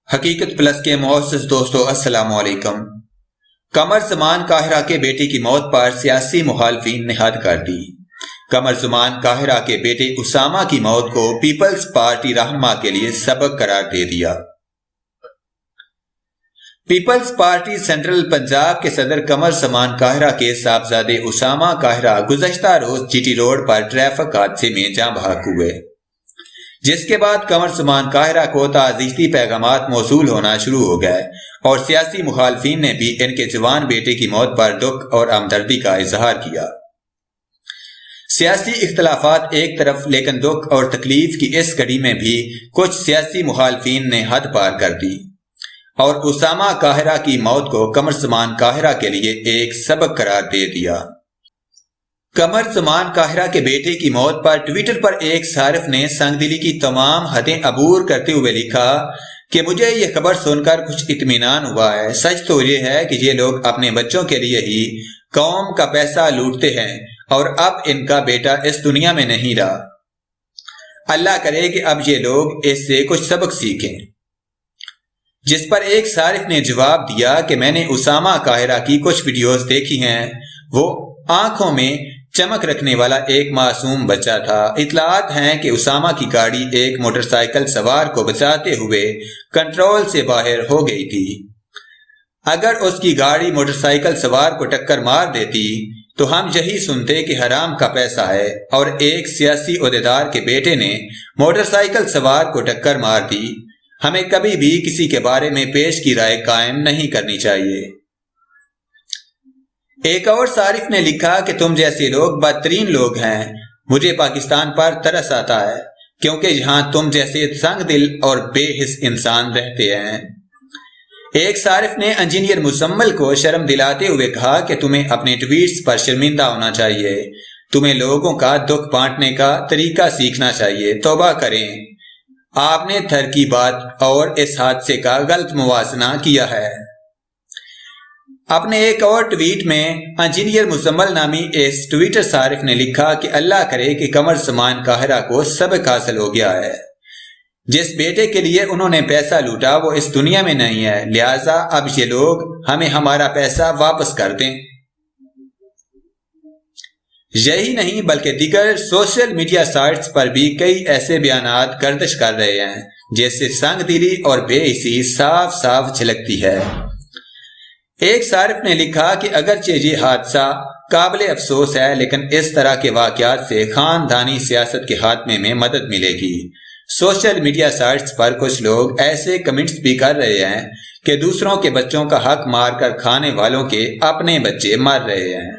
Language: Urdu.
حقیقت پلس کے معزز دوستو السلام علیکم۔ قمر زمان قاہرہ کے بیٹے کی موت پر سیاسی مخالفین نے حد کر دی۔ قمر زمان قاہرہ کے بیٹے اسامہ کی موت کو پیپلز پارٹی رہنما کے لیے سبق قرار دے دیا۔ پیپلز پارٹی سینٹرل پنجاب کے صدر قمر زمان قاہرہ کے صاحبزادے اسامہ قاہرہ گزشتہ روز جی ٹی روڈ پر ٹریفک حادثے میں جاں بحق ہوئے، جس کے بعد قمر زمان قاہرہ کو تعزیتی پیغامات موصول ہونا شروع ہو گئے اور سیاسی مخالفین نے بھی ان کے جوان بیٹے کی موت پر دکھ اور ہمدردی کا اظہار کیا۔ سیاسی اختلافات ایک طرف، لیکن دکھ اور تکلیف کی اس گھڑی میں بھی کچھ سیاسی مخالفین نے حد پار کر دی اور اسامہ قاہرہ کی موت کو قمر زمان قاہرہ کے لیے ایک سبق قرار دے دیا۔ قمر زمان قاہرہ کے بیٹے کی موت پر ٹویٹر پر ایک صارف نے سنگ دلی کی تمام حدیں عبور کرتے ہوئے لکھا کہ مجھے یہ خبر سن کر کچھ اطمینان ہوا ہے۔ سچ تو یہ ہے کہ یہ لوگ اپنے بچوں کے لیے ہی قوم کا پیسہ لوٹتے ہیں اور اب ان کا بیٹا اس دنیا میں نہیں رہا۔ اللہ کرے کہ اب یہ لوگ اس سے کچھ سبق سیکھیں۔ جس پر ایک صارف نے جواب دیا کہ میں نے اسامہ قاہرہ کی کچھ ویڈیوز دیکھی ہیں، وہ آنکھوں میں چمک رکھنے والا ایک معصوم بچہ تھا۔ اطلاعات ہیں کہ اسامہ کی گاڑی ایک موٹر سائیکل سوار کو بچاتے ہوئے کنٹرول سے باہر ہو گئی تھی۔ اگر اس کی گاڑی موٹر سائیکل سوار کو ٹکر مار دیتی تو ہم یہی سنتے کہ حرام کا پیسہ ہے، اور ایک سیاسی عہدیدار کے بیٹے نے موٹر سائیکل سوار کو ٹکر مار دی۔ ہمیں کبھی بھی کسی کے بارے میں پیش کی رائے قائم نہیں کرنی چاہیے۔ ایک اور صارف نے لکھا کہ تم جیسے لوگ بدترین لوگ ہیں۔ مجھے پاکستان پر ترس آتا ہے کیونکہ یہاں تم جیسے سنگ دل اور بے حس انسان رہتے ہیں۔ ایک صارف نے انجینئر مزمل کو شرم دلاتے ہوئے کہا کہ تمہیں اپنے ٹویٹس پر شرمندہ ہونا چاہیے، تمہیں لوگوں کا دکھ بانٹنے کا طریقہ سیکھنا چاہیے۔ توبہ کریں، آپ نے تھر کی بات اور اس حادثے کا غلط موازنہ کیا ہے۔ اپنے ایک اور ٹویٹ میں انجینئر مزمل نامی اس ٹویٹر صارف نے لکھا کہ اللہ کرے کہ قمر زمان قاہرہ کو سبق حاصل ہو گیا ہے۔ جس بیٹے کے لیے انہوں نے پیسہ لوٹا وہ اس دنیا میں نہیں ہے، لہٰذا اب یہ لوگ ہمیں ہمارا پیسہ واپس کر دیں۔ یہی نہیں بلکہ دیگر سوشل میڈیا سائٹس پر بھی کئی ایسے بیانات گردش کر رہے ہیں جس سے سنگ دلی اور بے حسی صاف صاف جھلکتی ہے۔ ایک صارف نے لکھا کہ اگرچہ یہ حادثہ قابل افسوس ہے، لیکن اس طرح کے واقعات سے خاندانی سیاست کے خاتمے میں مدد ملے گی۔ سوشل میڈیا سائٹس پر کچھ لوگ ایسے کمنٹس بھی کر رہے ہیں کہ دوسروں کے بچوں کا حق مار کر کھانے والوں کے اپنے بچے مر رہے ہیں۔